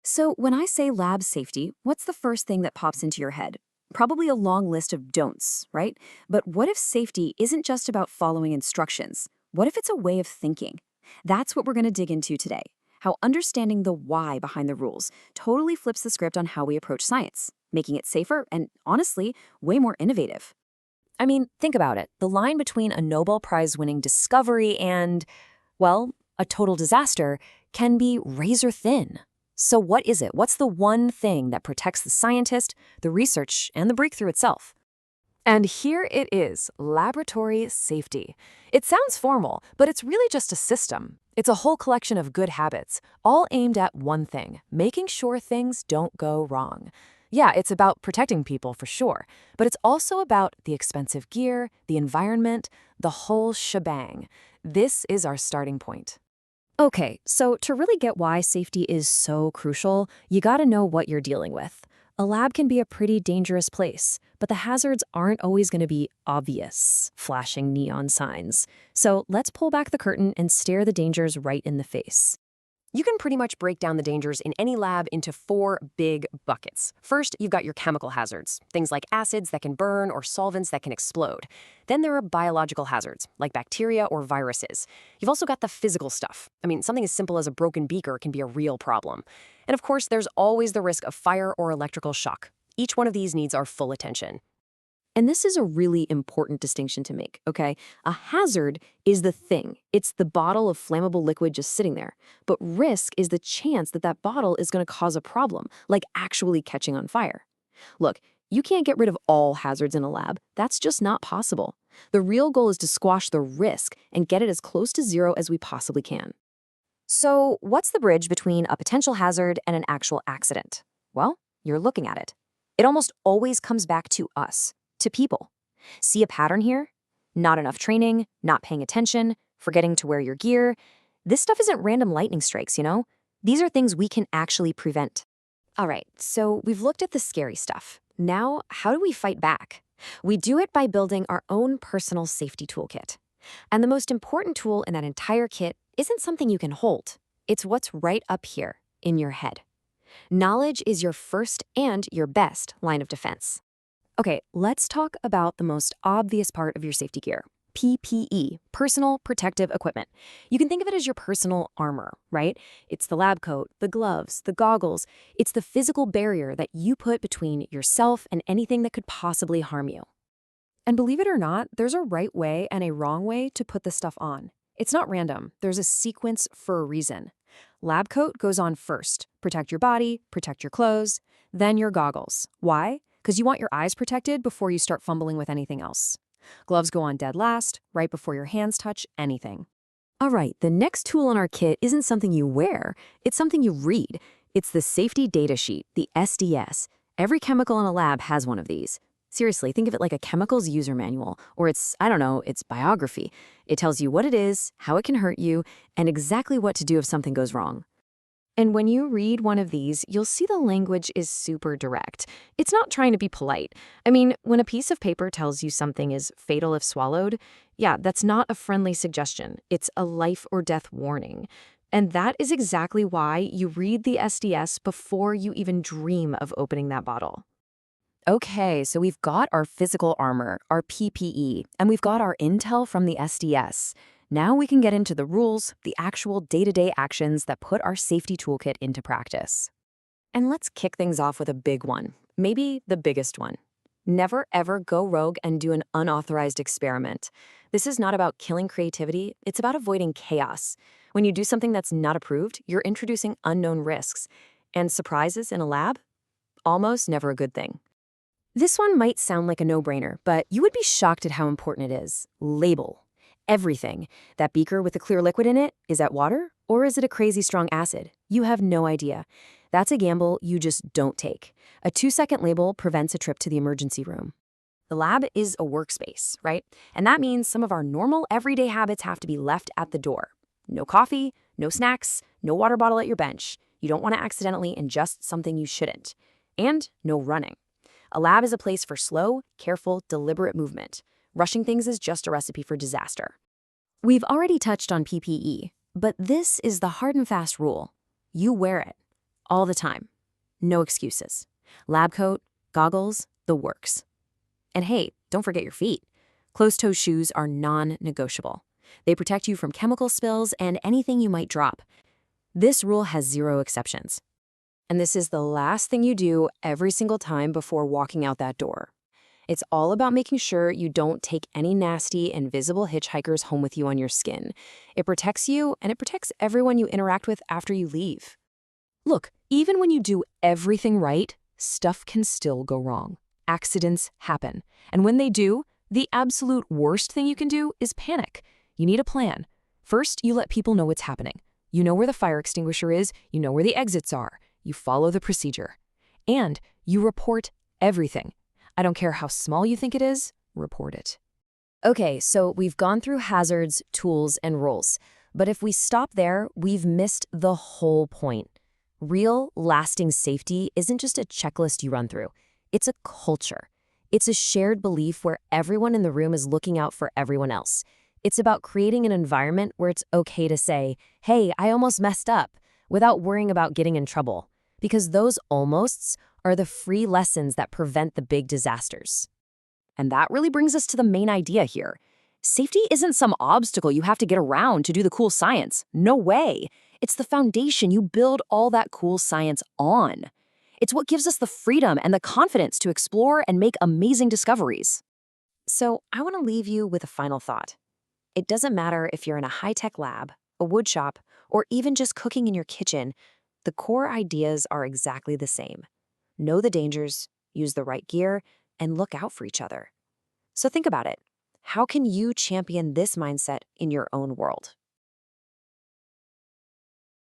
So, when I say lab safety, what's the first thing that pops into your head? Probably a long list of don'ts, right? But what if safety isn't just about following instructions? What if it's a way of thinking? That's what we're going to dig into today. How understanding the why behind the rules totally flips the script on how we approach science, making it safer and, honestly, way more innovative. I mean, think about it. The line between a Nobel Prize winning discovery and, well, a total disaster can be razor thin. So, what is it? What's the one thing that protects the scientist, the research, and the breakthrough itself? And here it is, laboratory safety. It sounds formal, but it's really just a system. It's a whole collection of good habits, all aimed at one thing, making sure things don't go wrong. Yeah, it's about protecting people for sure, but it's also about the expensive gear, the environment, the whole shebang. This is our starting point. Okay, so to really get why safety is so crucial, you gotta know what you're dealing with. A lab can be a pretty dangerous place, but the hazards aren't always gonna be obvious, flashing neon signs. So let's pull back the curtain and stare the dangers right in the face. You can pretty much break down the dangers in any lab into four big buckets. First, you've got your chemical hazards, things like acids that can burn or solvents that can explode. Then there are biological hazards, like bacteria or viruses. You've also got the physical stuff. I mean, something as simple as a broken beaker can be a real problem. And of course, there's always the risk of fire or electrical shock. Each one of these needs our full attention. And this is a really important distinction to make, okay? A hazard is the thing. It's the bottle of flammable liquid just sitting there. But risk is the chance that that bottle is going to cause a problem, like actually catching on fire. Look, you can't get rid of all hazards in a lab. That's just not possible. The real goal is to squash the risk and get it as close to zero as we possibly can. So, what's the bridge between a potential hazard and an actual accident? Well, you're looking at it. It almost always comes back to us, to people. See a pattern here? Not enough training, not paying attention, forgetting to wear your gear. This stuff isn't random lightning strikes, you know? These are things we can actually prevent. All right, so we've looked at the scary stuff. Now, how do we fight back? We do it by building our own personal safety toolkit. And the most important tool in that entire kit isn't something you can hold. It's what's right up here in your head. Knowledge is your first and your best line of defense. Okay, let's talk about the most obvious part of your safety gear. PPE, personal protective equipment. You can think of it as your personal armor, right? It's the lab coat, the gloves, the goggles. It's the physical barrier that you put between yourself and anything that could possibly harm you. And believe it or not, there's a right way and a wrong way to put this stuff on. It's not random. There's a sequence for a reason. Lab coat goes on first. Protect your body, protect your clothes, then your goggles. Why? Because you want your eyes protected before you start fumbling with anything else. Gloves go on dead last, right before your hands touch anything. All right, the next tool in our kit isn't something you wear, it's something you read. It's the Safety Data Sheet, the SDS. Every chemical in a lab has one of these. Seriously, think of it like a chemicals user manual, or its biography. It tells you what it is, how it can hurt you, and exactly what to do if something goes wrong. And when you read one of these, you'll see the language is super direct. It's not trying to be polite. I mean, when a piece of paper tells you something is fatal if swallowed, yeah, that's not a friendly suggestion. It's a life or death warning. And that is exactly why you read the SDS before you even dream of opening that bottle. Okay, so we've got our physical armor, our PPE, and we've got our intel from the SDS. Now we can get into the rules, the actual day-to-day actions that put our safety toolkit into practice. And let's kick things off with a big one, maybe the biggest one. Never ever go rogue and do an unauthorized experiment. This is not about killing creativity, it's about avoiding chaos. When you do something that's not approved, you're introducing unknown risks. And surprises in a lab? Almost never a good thing. This one might sound like a no-brainer, but you would be shocked at how important it is. Label. Everything. That beaker with the clear liquid in it, is that water? Or is it a crazy strong acid? You have no idea. That's a gamble you just don't take. A 2-second label prevents a trip to the emergency room. The lab is a workspace, right? And that means some of our normal everyday habits have to be left at the door. No coffee, no snacks, no water bottle at your bench. You don't want to accidentally ingest something you shouldn't. And no running. A lab is a place for slow, careful, deliberate movement. Rushing things is just a recipe for disaster. We've already touched on PPE, but this is the hard and fast rule. You wear it. all the time. No excuses. Lab coat, goggles, the works. And hey, don't forget your feet. Closed-toe shoes are non-negotiable. They protect you from chemical spills and anything you might drop. This rule has 0 exceptions. And this is the last thing you do every single time before walking out that door. It's all about making sure you don't take any nasty, invisible hitchhikers home with you on your skin. It protects you, and it protects everyone you interact with after you leave. Look, even when you do everything right, stuff can still go wrong. Accidents happen. And when they do, the absolute worst thing you can do is panic. You need a plan. First, you let people know what's happening. You know where the fire extinguisher is, you know where the exits are. You follow the procedure. And you report everything. I don't care how small you think it is, report it. Okay, so we've gone through hazards, tools, and rules. But if we stop there, we've missed the whole point. Real, lasting safety isn't just a checklist you run through. It's a culture. It's a shared belief where everyone in the room is looking out for everyone else. It's about creating an environment where it's okay to say, hey, I almost messed up, without worrying about getting in trouble. Because those almosts are the free lessons that prevent the big disasters. And that really brings us to the main idea here. Safety isn't some obstacle you have to get around to do the cool science. No way. It's the foundation you build all that cool science on. It's what gives us the freedom and the confidence to explore and make amazing discoveries. So I want to leave you with a final thought. It doesn't matter if you're in a high-tech lab, a wood shop, or even just cooking in your kitchen, the core ideas are exactly the same. Know the dangers, use the right gear, and look out for each other. So think about it. How can you champion this mindset in your own world?